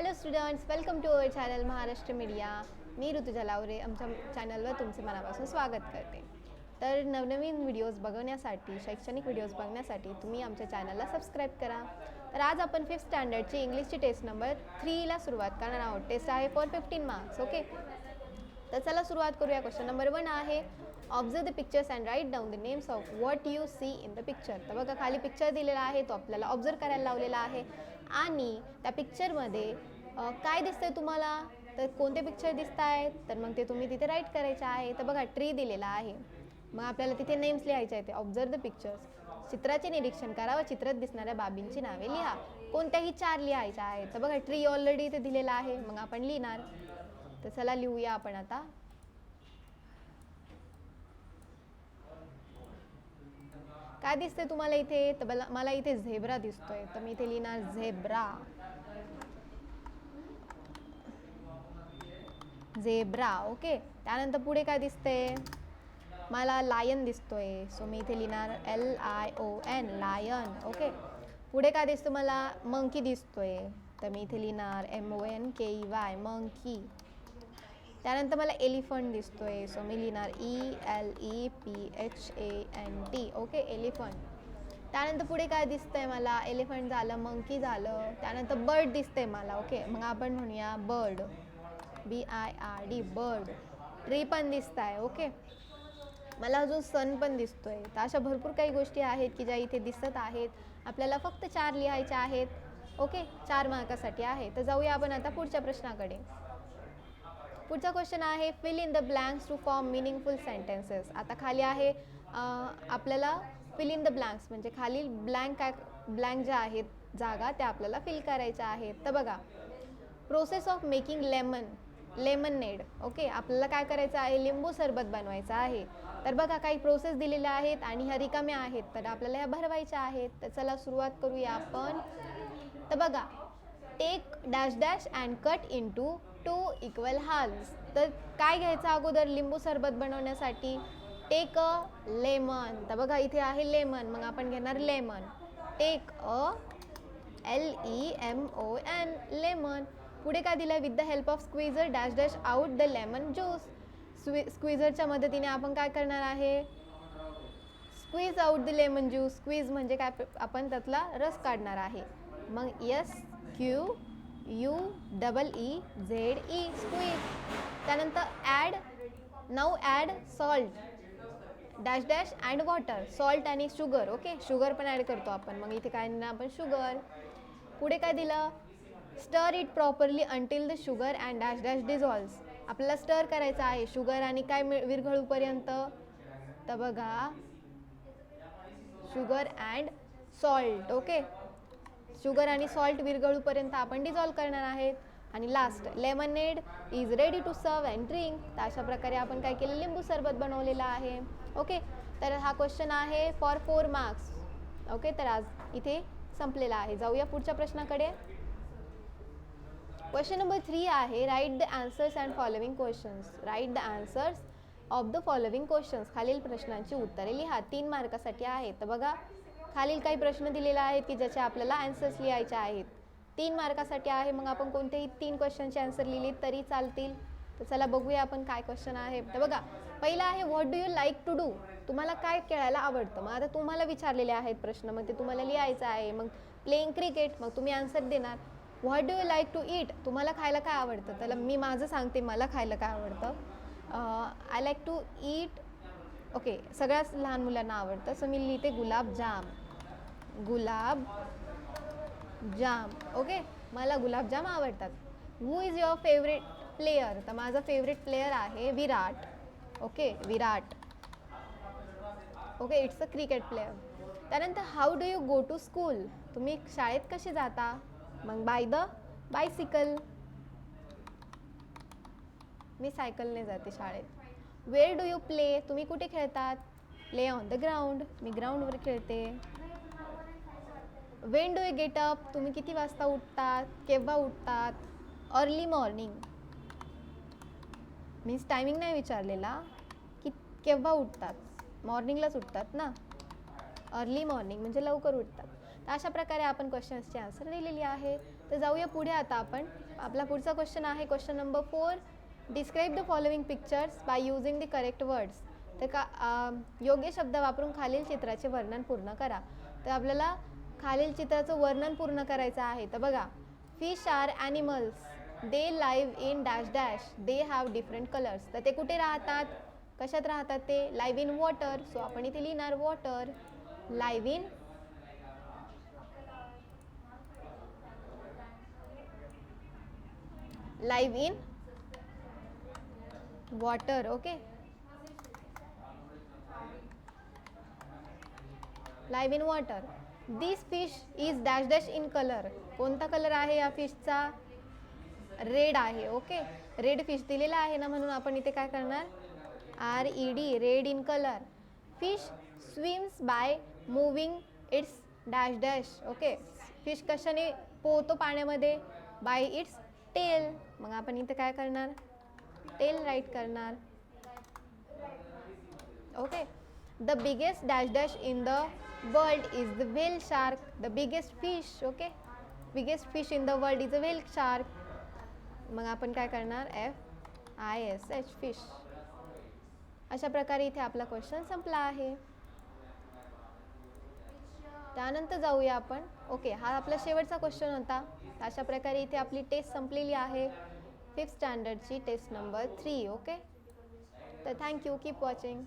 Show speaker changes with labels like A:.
A: Hello students, welcome to our channel Maharashtra media. मी ऋतुजा लावरे आमच्या चॅनलवर तुमचे मनापासून स्वागत करते. तर नवनवीन व्हिडिओज बघण्यासाठी, शैक्षणिक व्हिडिओज बघण्यासाठी तुम्ही आमच्या चॅनलला सबस्क्राईब करा. तर आज आपण 5th स्टँडर्डची इंग्लिशची टेस्ट नंबर 3ला सुरुवात करणार आहोत. टेस्ट आहे फॉर 15 मार्क्स. ओके, तर चला सुरुवात करूया. क्वेश्चन नंबर 1 आहे, observe the pictures and write down the names of what you see in the picture. तर बघा, खाली पिक्चर दिलेला आहे, तो आपल्याला ऑब्झर्व करायला लावलेला आहे. आणि त्या पिक्चरमध्ये काय दिसतंय तुम्हाला, तर कोणते पिक्चर दिसत आहेत, तर मग ते तुम्ही तिथे राईट करायचे आहे. तर बघा, ट्री दिलेला आहे, मग आपल्याला तिथे नेम्स लिहायचे आहेत. ऑब्झर्व द पिक्चर्स, चित्राचे निरीक्षण करा व चित्रात दिसणाऱ्या बाबींची नावे लिहा. कोणत्याही 4 लिहायच्या आहेत. तर बघा, ट्री ऑलरेडी इथे दिलेला आहे, मग आपण लिहिणार. तर चला लिहूया आपण आता. काय दिसतंय तुम्हाला इथे, तर मला इथे झेब्रा दिसतोय, तर मी इथे लिहिणार झेब्रा. झेब्रा. ओके, त्यानंतर पुढे काय दिसतंय, मला लायन दिसतोय, सो मी इथे लिहिणार LION, लायन. ओके, पुढे काय दिसतं, मला मंकी दिसतोय, तर मी इथे लिहिणार MONKEY, मंकी. त्यानंतर मला एलिफंट दिसतोय, सो मी लिहिणार ELEPHANT. Okay, elephant. त्यानंतर पुढे काय दिसतंय, मला एलिफंट झालं, मंकी झालं. त्यानंतर बर्ड दिसतंय मला. ओके, मग आपण म्हणूया बर्ड, BIRD, बर्ड. ट्री पण दिसत आहे. ओके, मला अजून सन पण दिसतोय. तर अशा भरपूर काही गोष्टी आहेत की ज्या इथे दिसत आहेत. आपल्याला फक्त 4 लिहायच्या आहेत. ओके, 4 मार्कासाठी आहे. तर जाऊया आपण आता पुढच्या प्रश्नाकडे. पुढचा क्वेश्चन आहे, fill in the blanks to form meaningful sentences. आता खाली आहे आपल्याला फिल इन द ब्लँक्स म्हणजे खाली ब्लँक ज्या आहेत जागा त्या आपल्याला फिल करायच्या आहेत. तर बघा, process of making lemonade. Okay, आपल्याला काय करायचं आहे, लिंबू सरबत बनवायचं आहे. तर बघा, काही प्रोसेस दिलेल्या आहेत आणि ह्या रिकाम्या आहेत, तर आपल्याला ह्या भरवायच्या आहेत. तर चला सुरुवात करूया आपण. तर बघा, take dash dash and cut into 2 equal halves. तर काय घ्यायचं अगोदर लिंबू सरबत बनवण्यासाठी, टेक अ लेमन. तर बघा, इथे आहे लेमन, मग आपण घेणार lemon. Take a LEMON, lemon. पुढे काय दिलं, with the help of squeezer dash dash out the lemon juice. स्क्वीझरच्या मदतीने आपण काय करणार आहे, squeeze out the lemon juice. Squeeze म्हणजे काय, आपण त्यातला रस काढणार आहे. मग SQUEEZE, स्क्वीज. त्यानंतर now add salt dash dash and water. Salt आणि शुगर. ओके, शुगर पण ॲड करतो आपण, मग इथे काय ना आपण शुगर. पुढे काय दिलं, स्टर it properly until the sugar and dash dash dissolves. आपल्याला स्टर करायचं आहे शुगर आणि काय विरघळूपर्यंत. तर बघा, sugar and salt. Okay, sugar आणि सॉल्ट विरघळूपर्यंत आपण डिझॉल्व करणार आहेत. आणि last, lemonade is ready to serve and drink. तर अशा प्रकारे आपण काय केलं, लिंबू सरबत बनवलेला आहे. ओके, तर हा क्वेश्चन आहे फॉर 4 मार्क्स. ओके, तर आज इथे संपलेला आहे. जाऊया पुढच्या प्रश्नाकडे. क्वेश्चन नंबर 3 आहे, write the answers and following questions. Write the answers of the following questions. खालील प्रश्नांची उत्तरे लिहा. 3 मार्कासाठी आहे. तर बघा, खालील काही प्रश्न दिलेले आहेत की ज्याचे आपल्याला आन्सर्स लिहायचे आहेत. 3 मार्कासाठी आहे, मग आपण कोणतेही 3 क्वेश्चनचे आन्सर लिहिली तरी चालतील. तर चला बघूया आपण काय क्वेश्चन आहे. तर बघा, पहिला आहे, what do you like to do. तुम्हाला काय खेळायला आवडतं. मग आता तुम्हाला विचारलेले आहेत प्रश्न, मग ते तुम्हाला लिहायचं आहे. मग प्लेइंग क्रिकेट, मग तुम्ही आन्सर देणार. What do you like to eat, तुम्हाला खायला काय आवडतं. त्याला मी माझं सांगते, मला खायला काय आवडतं. I like to eat. Okay, सगळ्याच लहान मुलांना आवडतं, सो मी लिहिते गुलाबजाम. ओके, मला गुलाबजाम आवडतात. Who is your favourite player. तर माझा फेवरेट प्लेयर आहे Virat. Okay, Virat. Okay, it's a cricket player. त्यानंतर how do you go to school, तुम्ही शाळेत कसे जाता. मग बाय द बायसिकल, मी सायकलने जाते शाळेत. वेअर डू यू प्ले, तुम्ही कुठे खेळतात. प्ले ऑन द ग्राउंड, मी ग्राउंडवर खेळते. Wien do you get up, तुम्ही किती वाजता उठतात, केव्हा उठतात. अर्ली मॉर्निंग, मीन्स टायमिंग नाही विचारलेला की केव्हा उठतात, मॉर्निंगलाच उठतात ना. अर्ली मॉर्निंग म्हणजे लवकर उठतात. तर अशा प्रकारे आपण क्वेश्चन्सचे आन्सर दिलेली आहे. तर जाऊया पुढे आता आपण. आपला पुढचा क्वेश्चन आहे question number 4. Describe the following pictures by using the correct words. तर योग्य शब्द वापरून खालील चित्राचे वर्णन पूर्ण करा. तर आपल्याला खालील चित्राचं वर्णन पूर्ण करायचं आहे. तर बघा, fish are animals, they live in dash dash, they have different colours. तर ते कुठे राहतात, कशात राहतात ते? Live in water. सो आपण इथे लिहिणार water. Live in live in water. Okay, live in water. This fish is dash dash in colour. कोणता कलर आहे या फिशचा? रेड आहे. ओके, रेड फिश दिलेला आहे ना, म्हणून आपण इथे काय करणार? RED, red in colour. Fish swims by moving its dash dash. Okay, fish कशाने पोहतो पाण्यामध्ये? By its tail. मग आपण इथे काय करणार? टेल राईट करणार. Okay, the biggest dash dash in the world is the whale shark. The biggest fish. Okay, biggest fish in the world is a whale shark. मग आपण काय करणार? FISH, fish. अशा प्रकारे इथे आपला क्वेश्चन संपला आहे. त्यानंतर जाऊया आपण. ओके, हा आपला शेवटचा क्वेश्चन होता. अशा प्रकारे इथे आपली टेस्ट संपलेली आहे, 5th स्टँडर्डची टेस्ट नंबर 3. ओके, तर थँक्यू, कीप वॉचिंग.